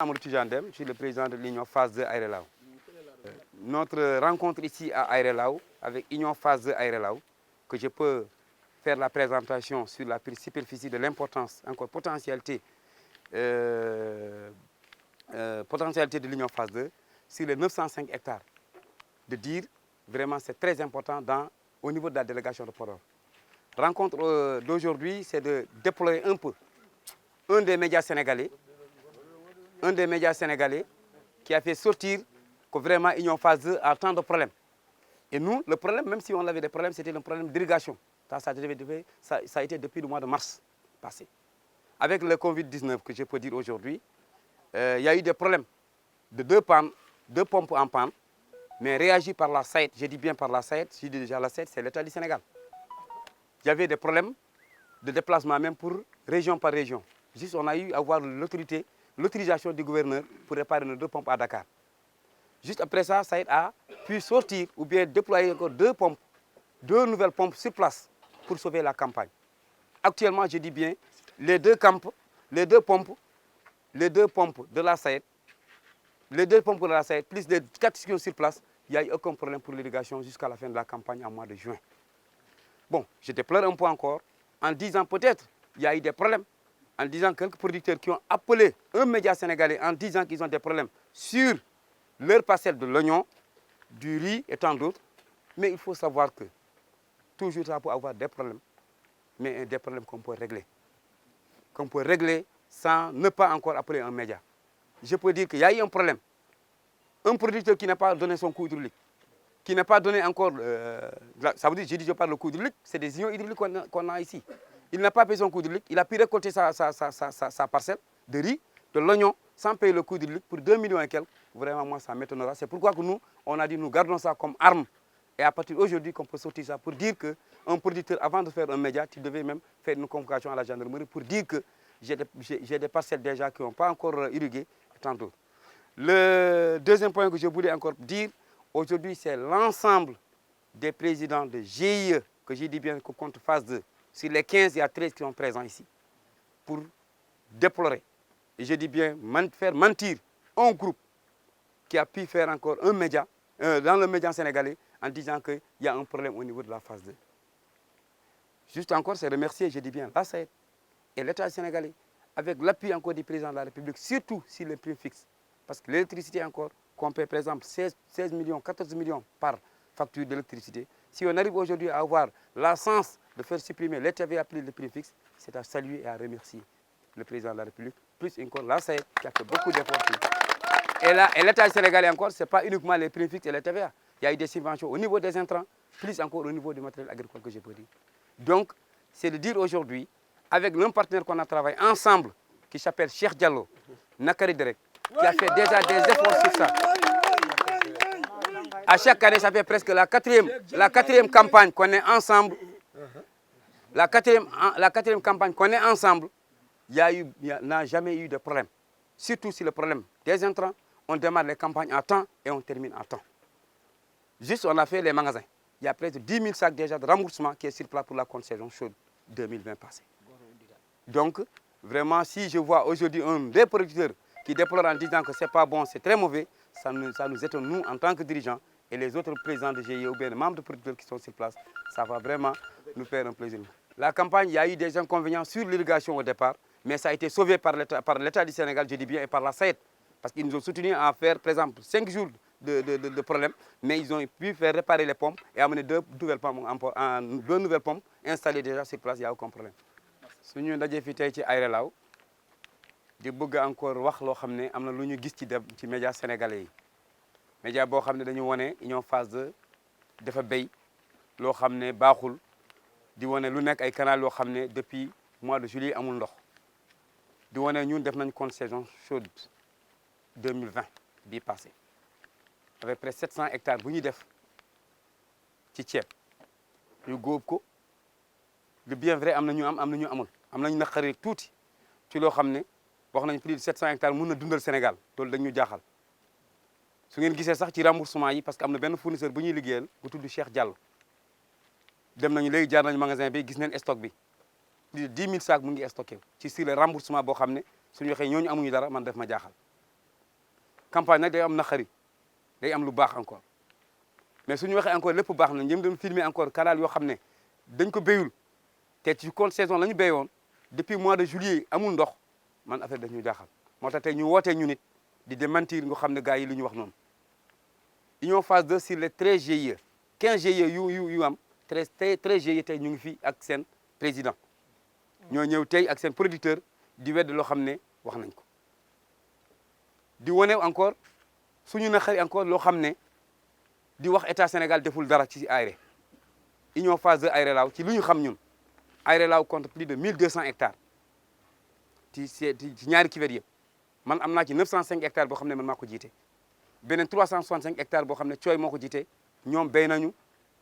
Amadou Tidiane Dème, je suis le président de l'Union Phase 2 Aéré Lao. Notre rencontre ici à Aéré Lao avec Union Phase 2 Aéré Lao, que je peux faire la présentation sur la superficie de l'importance, encore potentialité de l'Union Phase 2 sur les 905 hectares. De dire, vraiment, c'est très important au niveau de la délégation de Podor. Rencontre d'aujourd'hui, c'est de déployer un peu un des médias sénégalais qui a fait sortir que vraiment Union Phase 2 a tant de problèmes. Et nous, le problème, même si on avait des problèmes, c'était un problème d'irrigation. Ça a été depuis le mois de mars passé. Avec le Covid-19, que je peux dire aujourd'hui, il y a eu des problèmes de deux pompes en panne, mais réagi par la SAED, je dis bien par la SAED, je dis déjà la SAED, c'est l'État du Sénégal. Il y avait des problèmes de déplacement même pour région par région. Juste, on a eu à avoir l'autorisation du gouverneur pour réparer nos deux pompes à Dakar. Juste après ça, SAED a pu sortir ou bien déployer encore deux nouvelles pompes sur place pour sauver la campagne. Actuellement, je dis bien, les deux pompes de la SAED, plus les 4 qui sont sur place, il n'y a eu aucun problème pour l'irrigation jusqu'à la fin de la campagne en mois de juin. Bon, je déplore un peu encore en disant peut-être il y a eu des problèmes, en disant quelques producteurs qui ont appelé un média sénégalais en disant qu'ils ont des problèmes sur leur parcelle de l'oignon, du riz et tant d'autres. Mais il faut savoir que toujours ça peut avoir des problèmes, mais des problèmes qu'on peut régler. Qu'on peut régler sans ne pas encore appeler un média. Je peux dire qu'il y a eu un problème. Un producteur qui n'a pas donné son coût hydraulique, qui n'a pas donné encore... ça veut dire, je parle de coût hydraulique, c'est des ions hydrauliques qu'on a ici. Il n'a pas payé son coût hydraulique, il a pu récolter sa parcelle de riz, de l'oignon, sans payer le coût hydraulique pour 2 millions et quelques. Vraiment, moi, ça m'étonnera. C'est pourquoi que nous, on a dit, nous gardons ça comme arme. Et à partir d'aujourd'hui, qu'on peut sortir ça pour dire qu'un producteur, avant de faire un média, tu devais même faire une convocation à la gendarmerie pour dire que j'ai des parcelles déjà qui n'ont pas encore irrigué, et tant d'autres. Le deuxième point que je voulais encore dire, aujourd'hui, c'est l'ensemble des présidents de GIE, que j'ai dit bien que compte phase 2, sur les 15, il y a 13 qui sont présents ici, pour déplorer, et je dis bien faire mentir un groupe qui a pu faire encore un média, dans le média sénégalais, en disant qu'il y a un problème au niveau de la phase 2. Juste encore, c'est remercier, je dis bien, la SAED et l'État sénégalais, avec l'appui encore du président de la République, surtout sur les prix fixes. Parce que l'électricité encore, qu'on paie par exemple 16 millions, 14 millions par facture d'électricité, si on arrive aujourd'hui à avoir la chance de faire supprimer les TVA plus les prix fixes, c'est à saluer et à remercier le président de la République, plus encore la SAED qui a fait beaucoup d'efforts. Et l'État sénégalais encore, ce n'est pas uniquement les prix fixes et les TVA. Il y a eu des subventions au niveau des intrants, plus encore au niveau du matériel agricole que je peux dire. Donc, c'est de dire aujourd'hui, avec l'un partenaire qu'on a travaillé ensemble, qui s'appelle Cheikh Diallo, Nakari Derek, qui a fait déjà des efforts sur ça. À chaque année, ça fait presque la quatrième campagne qu'on est ensemble. La quatrième campagne qu'on est ensemble, il n'a jamais eu de problème. Surtout sur le problème des intrants, on démarre les campagnes à temps et on termine à temps. Juste, on a fait les magasins. Il y a près de 10 000 sacs déjà de remboursement qui est sur place pour la saison chaude 2020 passée. Donc, vraiment, si je vois aujourd'hui un des producteurs qui déplore en disant que ce n'est pas bon, c'est très mauvais, ça nous étonne, nous, en tant que dirigeants, et les autres présidents de GIE ou bien les membres de producteurs qui sont sur place, ça va vraiment nous faire un plaisir. La campagne, il y a eu des inconvénients sur l'irrigation au départ, mais ça a été sauvé par l'État du Sénégal, je dis bien, et par la SAED, parce qu'ils nous ont soutenus à faire, par exemple, 5 jours de problème, mais ils ont pu faire réparer les pompes et amener deux nouvelles pompes installées déjà sur place, il n'y a aucun problème. Si nous avons fait ci Aéré Lao, di bëgg encore wax loo xam ne am na lu ñu gis ci média sénégalais yi média boo xam ne dañu wane Union Phase 2 dafa béy loo xam ne baaxul di wane lu nekk ay canal yoo xam ne depuis mois de juillet amul ndox di wane ñun def nañ compte saison chaude 2020 bii passé avec près de 700 hectares bu ñuy def ci ceeb ñu góob ko de bien vrai am na ñu am na ñu amul am nañu naqari tuuti ci loo xam ne wax nañ plus de 700 hectares mun na dundal Sénégal loolu dañ ñu jaaxal su ngeen gisee sax ci remboursement yi parce que am na benn fournisseur bu ñuy liggéeyal bu tudd Cheikh Diallo dem nañu léegi jaar nañu magasin bi gis neen stock bi plus de 10 000 sacs mu ngi stocké ci sur le remboursement boo xam ne suñu waxee ñooñu amuñu dara man def ma jaaxal campagne nag day am naqari day am lu baax encore mais suñu waxee encore lépp baax na ñëm doon filmer encore canal yoo xam ne dañ ko béyul te ci contre saison la ñu béyoon depuis mois de juillet amul ndox man affaire daf ñu jaaxal moo tax tey ñu wootee ñu nit di démentir nga xam ne gars yi li ñu wax noonu union phase 2 sur les 13 GIE 15 GIE yu am 13 GIE tey ñu ngi fii ak seen président ñoo ñëw tey ak seen producteur di wedd loo xam ne wax nañ ko di wane encore suñu naqari encore loo xam ne di wax état Sénégal deful dara ci Aéré union phase 2 Aéré Lao ci lu ñu xam ñun Aéré Lao compte plus de 1200 hectares ci ñaari kiwet yëpp man am naa ci 905 hectares boo xam ne man maa ko jiite beneen 365 hectares boo xam ne Thioye moo ko jiite ñoom béy nañu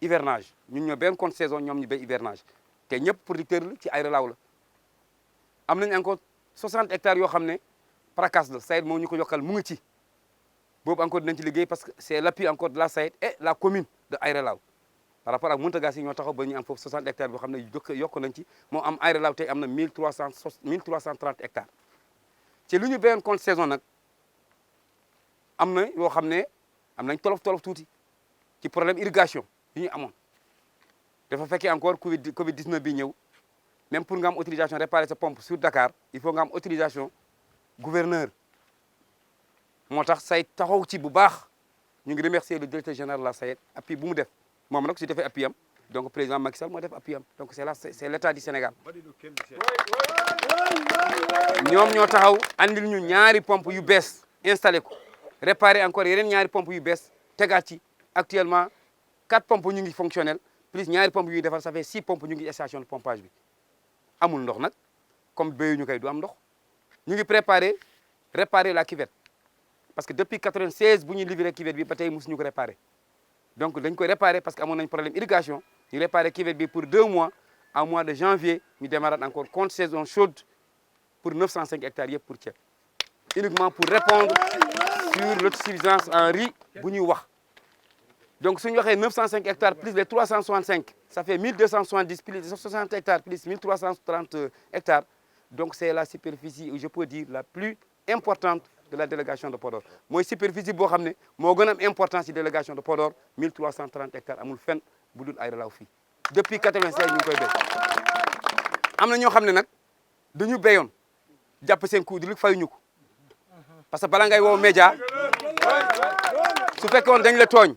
hivernage ñun ñoo benn compte saison ñoom ñu béy hivernage te ñëpp producteur la ci Aéré Lao la am nañ encore 60 hectares yoo xam ne PRACAS la SAED moo ñu ko yokkal mu ngi ci boobu encore dinañ ci liggéey parce que c'est l'appui encore de la SAED et la commune de Aéré Lao par rapport ak Mountagas yi ñoo taxaw ba ñu am foofu 60 hectares boo xam ne yokk nañ ci moo am Aéré Lao tey am na 1330 hectares ci lu ñu béyoon compte saison nag am na yoo xam ne am nañ tolof tuuti ci problème irrigation yi ñu amoon dafa fekkee encore Covid 19 bi ñëw même pour nga am autorisation réparer sa pompe sur Dakar il faut nga am autorisation gouverneur moo tax SAED taxaw ci bu baax ñu ngi remercier le directeur général de la SAED appui bu mu def moom nag su defee appui am donc président Macky Sall moo def appui am donc c'est l'état du Sénégal ñoom ñoo taxaw andil ñu ñaari pompe yu bees installé ko réparer encore yeneen ñaari pompe yu bees tegaat ci actuellement 4 pompes ñu ngi fonctionnel plus ñaari pompes yu ñuy defar ça fait 6 pompes ñu ngi station de pompage bi amul ndox nag comme béyuñu kay du am ndox ñu ngi réparer la cuvette parce que depuis 96 bu ñuy livré cuvette bi ba tey mosuñu ko réparer donc dañ koy réparer parce que amoon nañ problème irrigation ñu réparer cuvette bi pour 2 mois en mois de janvier ñu démarrer encore contre saison chaude pour 905 hectares yëpp pour ceeb uniquement pour répondre sur l'autosuffisance en riz bu ñuy wax donc suñu waxee 905 hectares plus les 365 ça fait 1270 plus les 60 hectares plus 1330 hectares donc c'est la superficie je peux dire la plus importante de la délégation de Podor mooy superficie boo xam ne moo gën a am importance ci délégation de Podor 1330 hectares amul fenn bu dul Aéré Lao fii depuis 96 ñu ngi koy béy am na ñoo xam ne nag dañu béyoon jàpp seen coup di fayuñu ko parce que bala ngay woo média su fekkoon dañ la tooñ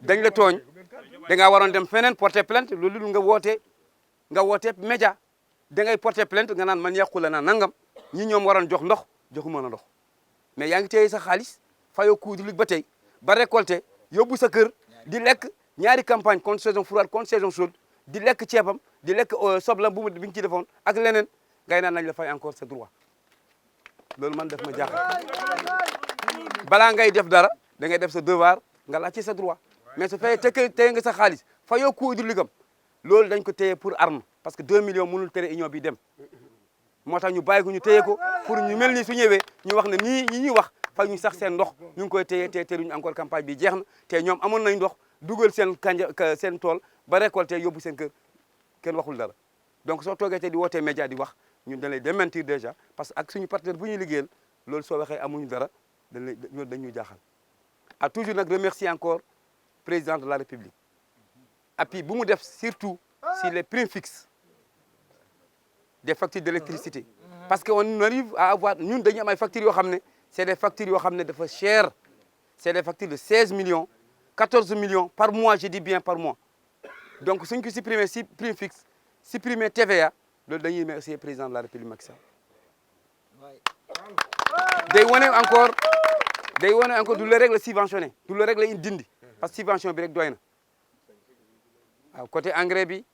da ngaa waroon dem feneen porter plainte loolu nga woote média da ngay porter plainte nga naan man yàqu la naa nangam ñi ñoom waroon jox ndox joxuma la ndox mais yaa ngi téye sa xaalis fayoo coup di ba tey ba récolter yóbbu sa kër di lekk ñaari campagne contre saison froide contre saison chaude di lekk ceebam di lekk soblam bi ñu ci defoon ak leneen ngay naan nañ la fay encore sa droit loolu man def ma jaaxal balaa ngay def dara da ngay def sa devoir nga laaj ci sa droit mais su fekkee téye nga sa xaalis fayoo coup hydraulique loolu dañ ko téye pour arme parce que 2 millions mënul tere union bi dem moo tax ñu bàyyi ko ñu téye ko pour ñu mel ni su ñëwee ñu wax ne nii ñi ñuy wax fa ñu sax seen ndox ñu ngi koy téye te teruñu encore campagne bi jeex na te ñoom amoon nañ ndox dugal seen seen tool ba récolté yóbbu seen kër kenn waxul dara donc soo toogee te di wootee média di wax ñun dañ lay démentir déjà parce que ak suñu partenaire bu ñuy liggéeyal loolu soo waxee amuñu dara dañuy jaaxal à toujours nag remercier encore président de la République appui bu mu def surtout sur les primes fixes des factures d'électricité parce que on arrive à avoir ñun dañu am ay factures yoo xam ne c'est des factures yoo xam ne dafa cher c'est des factures de 16 millions 14 millions par mois je dis bien par mois donc suñ ko supprimer si prime fixe supprimer TVA loolu dañuy remercier président de la République Macky Sall day wane encore du la rek la subventionné du la rek la dindi parce que subvention bi rek doy na waaw côté engrais bi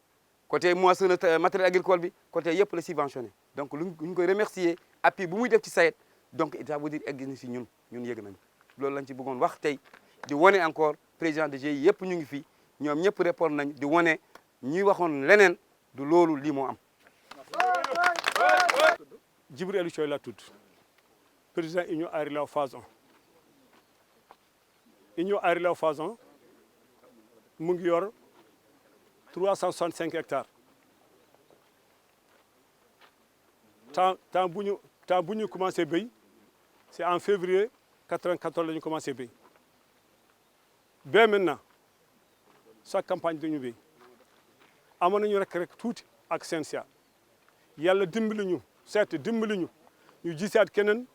côté moissonneuse matériel agricole bi côté yëpp la subventionné donc lu ñu koy remercier appui bu muy def ci SAED donc ça veut dire egg na si ñun yëg nañ loolu lañ ci bëggoon wax tey di wane encore président de GIE yëpp ñu ngi fi ñoom ñëpp répondre nañ di wane ñi waxoon leneen du loolu lii moo am. Djibril Aliou Thioye laa tudd président union Aéré Lao phase 1 union Aéré Lao phase 1 mu ngi yor 365 hectares temps bu ñu commencé béy c'est en février 94 la ñu commencé béy ba maintenant chaque campagne dañu béy amoon nañu rek tuuti ak CNCA yàlla dimbali ñu seet dimbali ñu gisaat keneen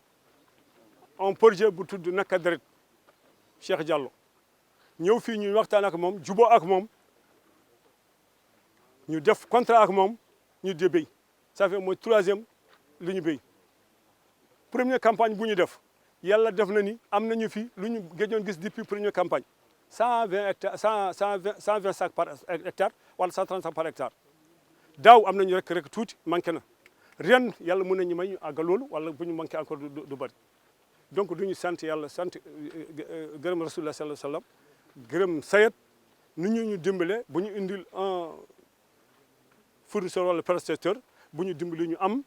un projet bu tudd Naka Deret Cheikh Diallo ñëw fii ñu waxtaan ak moom juboo ak moom ñu def contrat ak moom ñu di béy ça fait mooy 3e li ñu béy première campagne bu ñu def yàlla def na ni am nañu fi lu ñu gëjoon gis depuis première campagne 120 hectares 120 sacs par hectare wala 130 sacs par hectare daaw am nañu rek tuuti manqué na ren yàlla mën nañu may ñu àgg loolu wala bu ñu manqué encore du bari donc du ñu sant yàlla sant gërëm rasulullah sallallahu alayhi wa sallam gërëm sayet ni ñu dimbale bu ñu indil un fournisseur wala prestataire bu ñu dimbali ñu am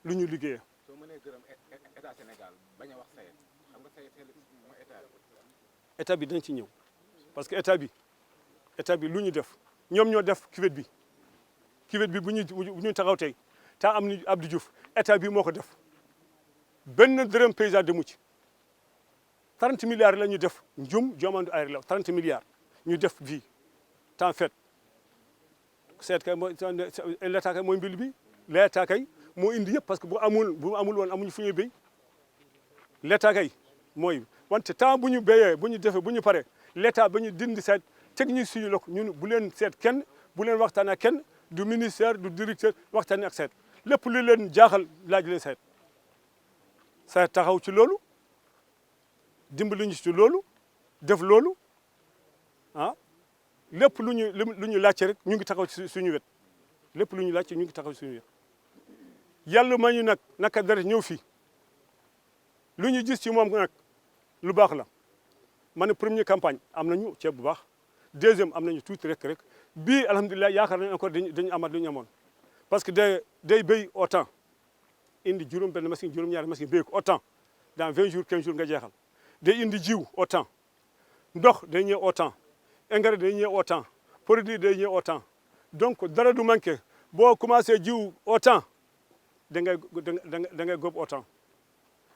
lu ñu liggéeyee. soo mënee gërëm état Sénégal bañ a wax sayet xam nga sayet mooy état. état bi dañ ci ñëw parce que état bi lu ñu def ñoom ñoo def cuvette bi bu ñu taxaw tey taa am ni Abdou Diouf état bi moo ko def benn dërëm paysan demu ci 30 milliards la ñu def njum jomandu ay la 30 milliards ñu def vie temps fait seet kay mooy l'état kay mooy mbir bi l'état kay moo indi yëpp parce que bu amul woon amuñu fu ñuy béy l'état kay mooy wante temps bu ñu béyee bu ñu defee bu ñu paree l'état ba ñu dindi seet technique suñu lok ñun bu leen seet kenn bu leen waxtaan ak kenn du ministère du directeur waxtaan ak seet lépp lu leen jaaxal laaj leen seet taxaw ci loolu dimbali ñu ci loolu def loolu ah lépp lu ñu laajte rek ñu ngi taxaw ci suñu wet lépp lu ñu laajte ñu ngi taxaw ci suñu wet yàlla ma ñu nag Naka Deret ñëw fii lu ñu gis ci moom nag lu baax la ma ne première campagne am nañu ceeb bu baax deuxième am nañu tuuti rek bii alhamdulilah yaakaar nañu encore dañu amaat lu ñu amoon parce que day béy au temps indi benn machine juróom-ñaari machine béy ko au temps dans 20 jours 15 jours nga jeexal day indi jiw au temps ndox day ñëw au temps engrais day ñëw au temps produit day ñëw au temps donc dara du manqué boo commencé jiw au temps da ngay góob au temps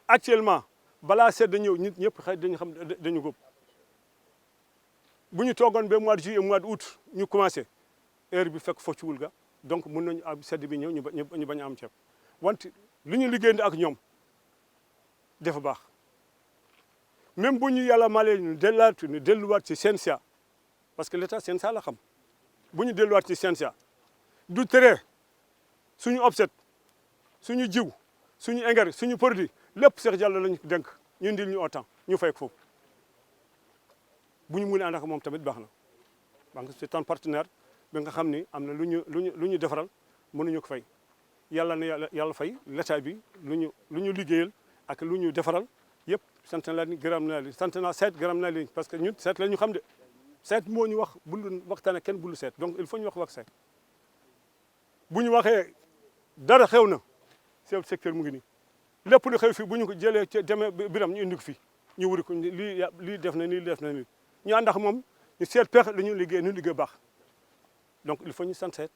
actuellement balaa sedd ñëw nit ñëpp xëy dañu xam dañu góob bu ñu toogoon ba mois de juillet mois d'août ñu commencé heure bi fekk focc wul ga donc mën nañu am sedd bi ñëw ñu bañ a am ceeb wante lu ñu liggéeyandi ak ñoom dafa baax même bu ñu yàlla malee ñu delluwaat ci CNCA parce que l'état CNCA la xam bu ñu delluwaat ci CNCA du tere suñu offset suñu jiw suñu engrais suñu produit lépp Cheikh Diallo lañu dénk ñu indil ñu autant ñu fay ko foofu bu ñu mënee ànd ak moom tamit baax na parce que c'est un partenaire bi nga xam ni am na lu ñu defaral mënuñu ko fay yàlla na yàlla fay l'état bi lu ñu liggéeyal ak lu ñu defaral yëpp sant naa leen gërëm naa leen sant naa seet gërëm naa leen parce que ñun seet la ñu xam de seet moo ñu wax bul waxtaan ak kenn bul seet donc il faut ñu wax seet bu ñu waxee dara xew na secteur mu ngi nii lépp lu xew fii bu ñu ko jëlee ca demee biram ñu indi ko fii ñu wuri ko lii def na nii def na nii ñu ànd ak moom ñu seet pexe la ñu liggéey baax donc il faut ñu sant seet